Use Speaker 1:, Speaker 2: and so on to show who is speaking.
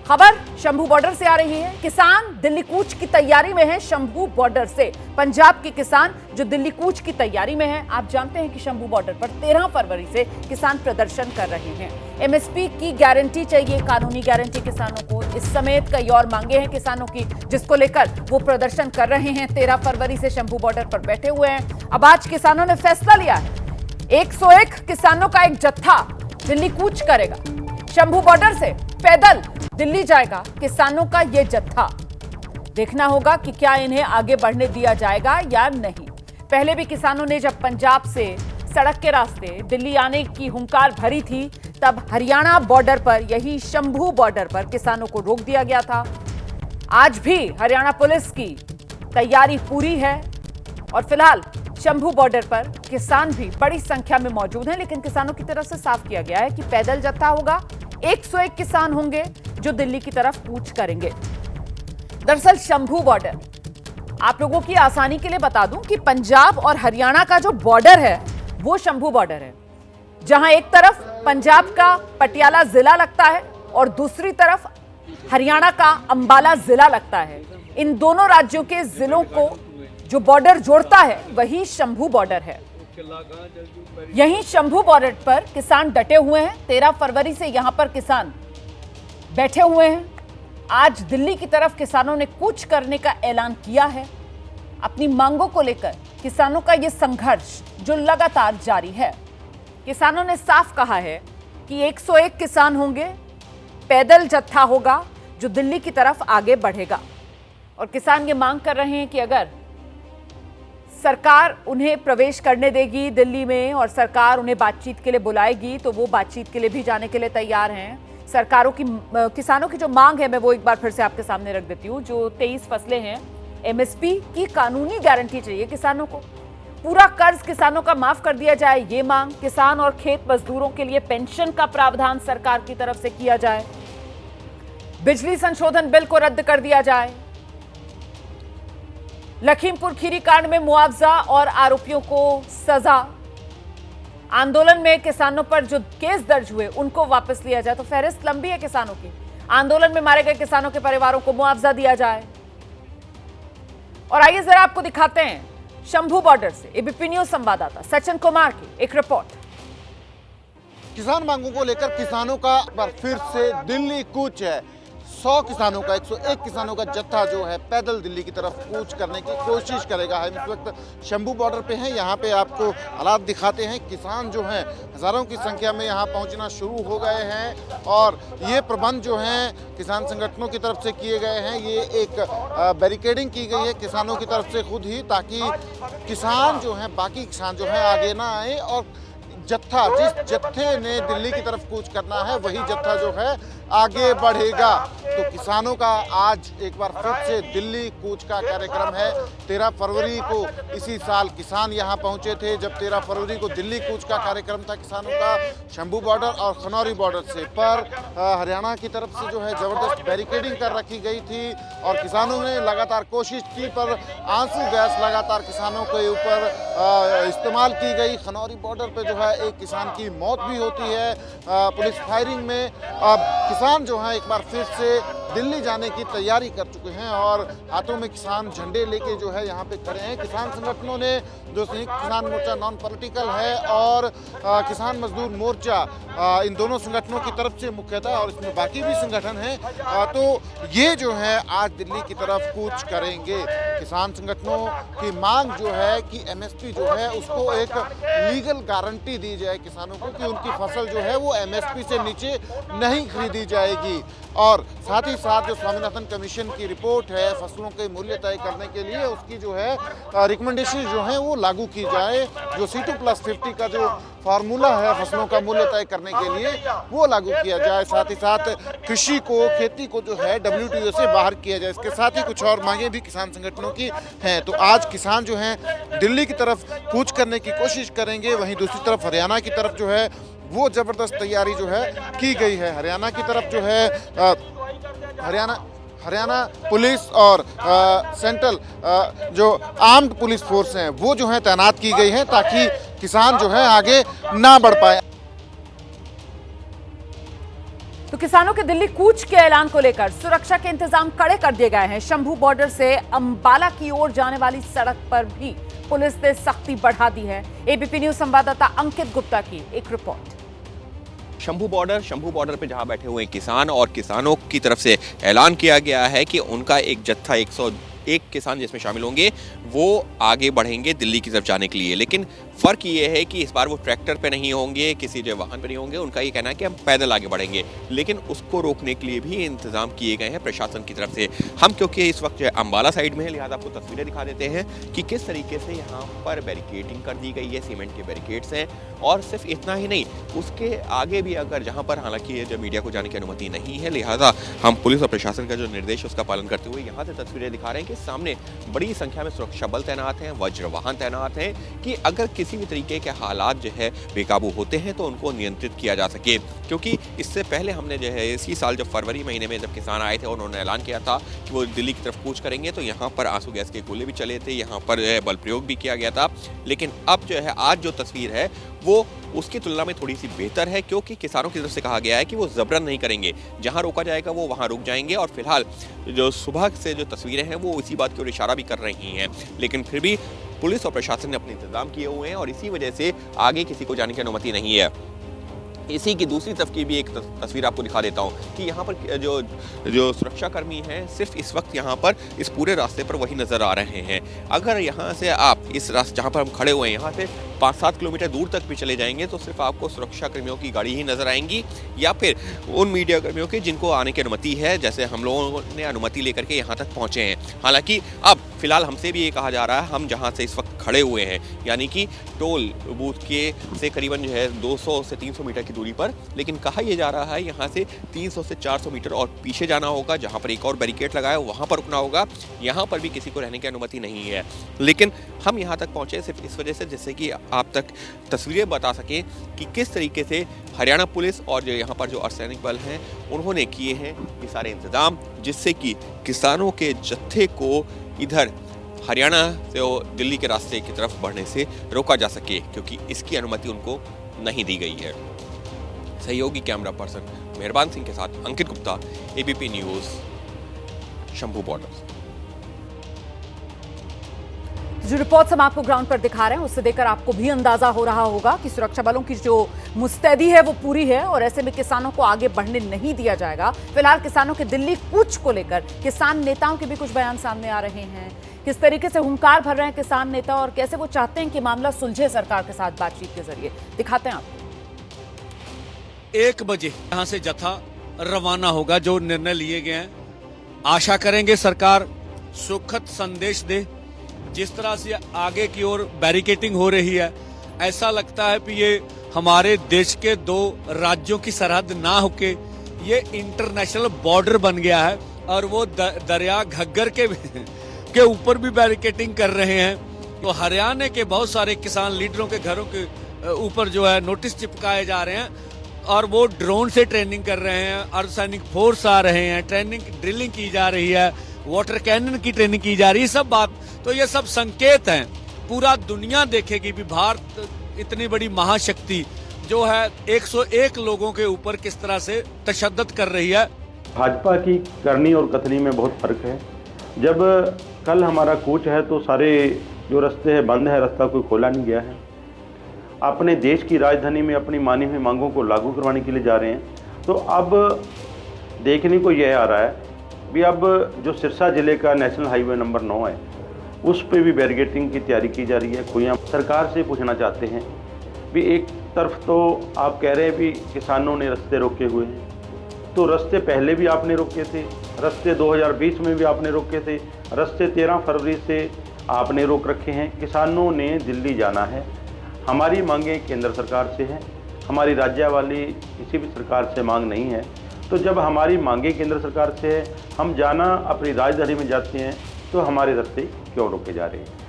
Speaker 1: खबर शंभू बॉर्डर से आ रही है। किसान दिल्ली कूच की तैयारी में है। शंभू बॉर्डर से पंजाब के किसान जो दिल्ली कूच की तैयारी में है। आप जानते हैं कि शंभू बॉर्डर पर 13 फरवरी से किसान प्रदर्शन कर रहे हैं। एमएसपी की गारंटी चाहिए, कानूनी गारंटी किसानों को। इस समेत कई और मांगे हैं किसानों की, जिसको लेकर वो प्रदर्शन कर रहे हैं। 13 फरवरी से शंभू बॉर्डर पर बैठे हुए हैं। अब आज किसानों ने फैसला लिया है। 101 किसानों का एक जत्था दिल्ली कूच करेगा। शंभू बॉर्डर से पैदल दिल्ली जाएगा किसानों का यह जत्था। देखना होगा कि क्या इन्हें आगे बढ़ने दिया जाएगा या नहीं। पहले भी किसानों ने जब पंजाब से सड़क के रास्ते दिल्ली आने की हुंकार भरी थी, तब हरियाणा बॉर्डर पर, यही शंभू बॉर्डर पर किसानों को रोक दिया गया था। आज भी हरियाणा पुलिस की तैयारी पूरी है और फिलहाल शंभू बॉर्डर पर किसान भी बड़ी संख्या में मौजूद हैं। लेकिन किसानों की तरफ से साफ किया गया है कि पैदल जत्था होगा। 101 किसान होंगे जो दिल्ली की तरफ कूच करेंगे। दरअसल शंभू बॉर्डर, आप लोगों की आसानी के लिए बता दूं कि पंजाब और हरियाणा का जो बॉर्डर है वो शंभू बॉर्डर है, जहां एक तरफ पंजाब का पटियाला जिला लगता है और दूसरी तरफ हरियाणा का अंबाला जिला लगता है। इन दोनों राज्यों के जिलों को जो बॉर्डर जोड़ता है वही शंभू बॉर्डर है। यहीं शंभू बॉर्डर पर किसान डटे हुए हैं। 13 फरवरी से यहां पर किसान बैठे हुए हैं। आज दिल्ली की तरफ किसानों ने कूच करने का ऐलान किया है। अपनी मांगों को लेकर किसानों का यह संघर्ष जो लगातार जारी है। किसानों ने साफ कहा है कि 101 किसान होंगे, पैदल जत्था होगा जो दिल्ली की तरफ आगे बढ़ेगा। और किसान ये मांग कर रहे हैं कि अगर सरकार उन्हें प्रवेश करने देगी दिल्ली में और सरकार उन्हें बातचीत के लिए बुलाएगी तो वो बातचीत के लिए भी जाने के लिए तैयार हैं। किसानों की जो मांग है, मैं वो एक बार फिर से आपके सामने रख देती हूँ। जो 23 फसलें हैं, एमएसपी की कानूनी गारंटी चाहिए किसानों को। पूरा कर्ज किसानों का माफ कर दिया जाए, ये मांग। किसान और खेत मजदूरों के लिए पेंशन का प्रावधान सरकार की तरफ से किया जाए। बिजली संशोधन बिल को रद्द कर दिया जाए। लखीमपुर खीरी कांड में मुआवजा और आरोपियों को सजा। आंदोलन में किसानों पर जो केस दर्ज हुए उनको वापस लिया जाए। तो फहरिस्त लंबी है किसानों की। आंदोलन में मारे गए किसानों के परिवारों को मुआवजा दिया जाए। और आइए जरा आपको दिखाते हैं शंभू बॉर्डर से एबीपी न्यूज संवाददाता सचिन कुमार की एक रिपोर्ट।
Speaker 2: किसान मांगों को लेकर किसानों का बार फिर से दिल्ली कूच है। 100 किसानों का, 101 किसानों का जत्था जो है पैदल दिल्ली की तरफ कूच करने की कोशिश करेगा। हम इस वक्त शंभू बॉर्डर पे हैं। यहाँ पे आपको हालात दिखाते हैं। किसान जो हैं हजारों की संख्या में यहाँ पहुँचना शुरू हो गए हैं और ये प्रबंध जो हैं किसान संगठनों की तरफ से किए गए हैं। ये एक बैरिकेडिंग की गई है किसानों की तरफ से खुद ही, ताकि किसान जो हैं, बाकी किसान जो हैं आगे ना आए और जत्था, जिस जत्थे ने दिल्ली की तरफ कूच करना है वही जत्था जो है आगे बढ़ेगा। तो किसानों का आज एक बार फिर से दिल्ली कूच का कार्यक्रम है। 13 फरवरी को इसी साल किसान यहाँ पहुँचे थे, जब 13 फरवरी को दिल्ली कूच का कार्यक्रम था किसानों का शंभू बॉर्डर और खनौरी बॉर्डर से। पर हरियाणा की तरफ से जो है ज़बरदस्त बैरिकेडिंग कर रखी गई थी और किसानों ने लगातार कोशिश की, पर आंसू गैस लगातार किसानों के ऊपर इस्तेमाल की गई। खनौरी बॉर्डर पर जो है एक किसान की मौत भी होती है पुलिस फायरिंग में। अब किसान जो है एक बार फिर से दिल्ली जाने की तैयारी कर चुके हैं और हाथों में किसान झंडे लेके जो है यहाँ पे खड़े हैं। किसान संगठनों ने, जो संयुक्त किसान मोर्चा नॉन पॉलिटिकल है और किसान मजदूर मोर्चा, इन दोनों संगठनों की तरफ से मुख्यतः, और इसमें बाकी भी संगठन हैं, तो ये जो है आज दिल्ली की तरफ कूच करेंगे। किसान संगठनों की मांग जो है कि एमएसपी जो है उसको एक लीगल गारंटी दी जाए किसानों को कि उनकी फसल जो है वो एमएसपी से नीचे नहीं खरीदी जाएगी। और साथ ही साथ जो स्वामीनाथन कमीशन की रिपोर्ट है फसलों के मूल्य तय करने के लिए, उसकी जो है रिकमेंडेशन जो है वो लागू की जाए। जो C2+50 का जो फार्मूला है फसलों का मूल्य तय करने के लिए, वो लागू किया जाए। साथ ही साथ कृषि को, खेती को जो है WTO से बाहर किया जाए। इसके साथ ही कुछ और मांगे भी किसान संगठनों की हैं। तो आज किसान जो हैं दिल्ली की तरफ कूच करने की कोशिश करेंगे। वहीं दूसरी तरफ हरियाणा की तरफ जो है वो ज़बरदस्त तैयारी जो है की गई है। हरियाणा की तरफ जो है हरियाणा पुलिस और सेंट्रल जो आर्म्ड पुलिस फोर्स हैं वो जो है तैनात की गई हैं, ताकि किसान जो है आगे ना बढ़ पाए।
Speaker 1: तो किसानों के दिल्ली कूच के ऐलान को लेकर सुरक्षा के इंतजाम कड़े कर दिए गए हैं। शंभू बॉर्डर से अंबाला की ओर जाने वाली सड़क पर भी पुलिस ने सख्ती बढ़ा दी है। एबीपी न्यूज संवाददाता अंकित गुप्ता की एक रिपोर्ट।
Speaker 3: शंभू बॉर्डर पे जहां बैठे हुए किसान और किसानों की तरफ से ऐलान किया गया है कि उनका एक जत्था 101 किसान जिसमें शामिल होंगे वो आगे बढ़ेंगे दिल्ली की तरफ जाने के लिए। लेकिन फर्क ये है कि इस बार वो ट्रैक्टर पे नहीं होंगे, किसी जो वाहन पे नहीं होंगे। उनका ये कहना है कि हम पैदल आगे बढ़ेंगे, लेकिन उसको रोकने के लिए भी इंतजाम किए गए हैं प्रशासन की तरफ से। हम क्योंकि इस वक्त जो है अंबाला साइड में है, लिहाजा आपको तस्वीरें दिखा देते हैं कि किस तरीके से यहाँ पर बैरिकेडिंग कर दी गई है। सीमेंट के बैरिकेड्स हैं और सिर्फ इतना ही नहीं, उसके आगे भी अगर जहाँ पर हालांकि ये जो मीडिया को जाने की अनुमति नहीं है, लिहाजा हम पुलिस और प्रशासन का जो निर्देश उसका पालन करते हुए यहाँ से तस्वीरें दिखा रहे हैं कि सामने बड़ी संख्या में सुरक्षा बल तैनात हैं, वज्र वाहन तैनात हैं कि अगर किसी भी तरीके के हालात जो है बेकाबू होते हैं तो उनको नियंत्रित किया जा सके। क्योंकि इससे पहले हमने जो है इसी साल जब फरवरी महीने में जब किसान आए थे और उन्होंने ऐलान किया था कि वो दिल्ली की तरफ कूच करेंगे, तो यहाँ पर आंसू गैस के गोले भी चले थे, यहाँ पर बल प्रयोग भी किया गया था। लेकिन अब जो है आज जो तस्वीर है वो उसकी तुलना में थोड़ी सी बेहतर है, क्योंकि किसानों की तरफ से कहा गया है कि वो जबरन नहीं करेंगे, जहां रोका जाएगा वो वहां रुक जाएंगे। और फिलहाल जो सुबह से जो तस्वीरें हैं वो इसी बात की ओर इशारा भी कर रही हैं। लेकिन फिर भी पुलिस और प्रशासन ने अपने इंतजाम किए हुए हैं और इसी वजह से आगे किसी को जाने की अनुमति नहीं है। इसी की दूसरी तरफ की भी एक तस्वीर आपको दिखा देता हूं कि यहाँ पर जो सुरक्षाकर्मी हैं सिर्फ इस वक्त यहाँ पर इस पूरे रास्ते पर वही नजर आ रहे हैं। अगर यहाँ से आप इस रास्ते जहाँ पर हम खड़े हुए हैं यहाँ से 5-7 किलोमीटर दूर तक भी चले जाएंगे तो सिर्फ आपको सुरक्षाकर्मियों की गाड़ी ही नजर आएंगी, या फिर उन मीडिया कर्मियों के जिनको आने की अनुमति है, जैसे हम लोगों ने अनुमति लेकर के यहाँ तक पहुँचे हैं। हालांकि अब फिलहाल हमसे भी ये कहा जा रहा है, हम जहाँ से इस वक्त खड़े हुए हैं यानी कि टोल बूथ के से करीबन जो है 200 से 300 मीटर की दूरी पर, लेकिन कहा यह जा रहा है यहाँ से 300 से 400 मीटर और पीछे जाना होगा, जहाँ पर एक और बैरिकेड लगा है वहाँ पर रुकना होगा। यहाँ पर भी किसी को रहने की अनुमति नहीं है। लेकिन हम यहाँ तक पहुँचे सिर्फ इस वजह से जैसे कि आप तक तस्वीरें बता सकें कि किस तरीके से हरियाणा पुलिस और जो यहाँ पर जो अर्धसैनिक बल हैं उन्होंने किए हैं ये सारे इंतजाम, जिससे कि किसानों के जत्थे को इधर हरियाणा से दिल्ली के रास्ते की तरफ बढ़ने से रोका जा सके, क्योंकि इसकी अनुमति उनको नहीं दी गई है। सहयोगी कैमरा पर्सन मेहरबान सिंह के साथ Ankit Gupta, ABP news, Shambhu border.
Speaker 1: जो रिपोर्ट्स हम आपको ग्राउंड पर दिखा रहे हैं उससे देखकर आपको भी अंदाजा हो रहा होगा कि सुरक्षा बलों की जो मुस्तैदी है वो पूरी है और ऐसे में किसानों को आगे बढ़ने नहीं दिया जाएगा। फिलहाल किसानों के दिल्ली कूच को लेकर किसान नेताओं के भी कुछ बयान सामने आ रहे हैं। किस तरीके से हुंकार भर रहे हैं किसान नेता और कैसे वो चाहते हैं कि मामला सुलझे सरकार के साथ बातचीत के जरिए, दिखाते हैं आपको।
Speaker 4: 1 बजे यहाँ से जत्था रवाना होगा। जो निर्णय लिए गए हैं, आशा करेंगे सरकार सुखद संदेश दे। जिस तरह से आगे की ओर बैरिकेडिंग हो रही है, ऐसा लगता है कि ये हमारे देश के 2 राज्यों की सरहद ना होके ये इंटरनेशनल बॉर्डर बन गया है और वो दरिया घग्गर के ऊपर भी बैरिकेडिंग कर रहे हैं। तो हरियाणा के बहुत सारे किसान लीडरों के घरों के ऊपर जो है नोटिस चिपकाए जा रहे हैं और वो ड्रोन से ट्रेनिंग कर रहे हैं। अर्धसैनिक फोर्स आ रहे हैं, ड्रिलिंग की जा रही है, वाटर कैनन की ट्रेनिंग की जा रही है। सब बात तो ये सब संकेत हैं। पूरा दुनिया देखेगी कि भारत इतनी बड़ी महाशक्ति जो है 101 लोगों के ऊपर किस तरह से तशद्दुद कर रही है।
Speaker 5: भाजपा की करनी और कथनी में बहुत फर्क है। जब कल हमारा कूच है तो सारे जो रास्ते हैं बंद है, रास्ता कोई खोला नहीं गया है। अपने देश की राजधानी में अपनी मानी हुई मांगों को लागू करवाने के लिए जा रहे हैं। तो अब देखने को यह आ रहा है भी अब जो सिरसा जिले का नेशनल हाईवे नंबर 9 है उस पे भी बैरिकेडिंग की तैयारी की जा रही है। कोई हम सरकार से पूछना चाहते हैं भी एक तरफ तो आप कह रहे हैं भी किसानों ने रास्ते रोके हुए हैं, तो रास्ते पहले भी आपने रोके थे, रास्ते 2020 में भी आपने रोके थे, रास्ते 13 फरवरी से आपने रोक रखे हैं। किसानों ने दिल्ली जाना है। हमारी मांगें केंद्र सरकार से हैं, हमारी राज्य वाली किसी भी सरकार से मांग नहीं है। तो जब हमारी मांगें केंद्र सरकार से है, हम जाना अपनी राजधानी में जाते हैं, तो हमारे रास्ते क्यों रोके जा रहे हैं?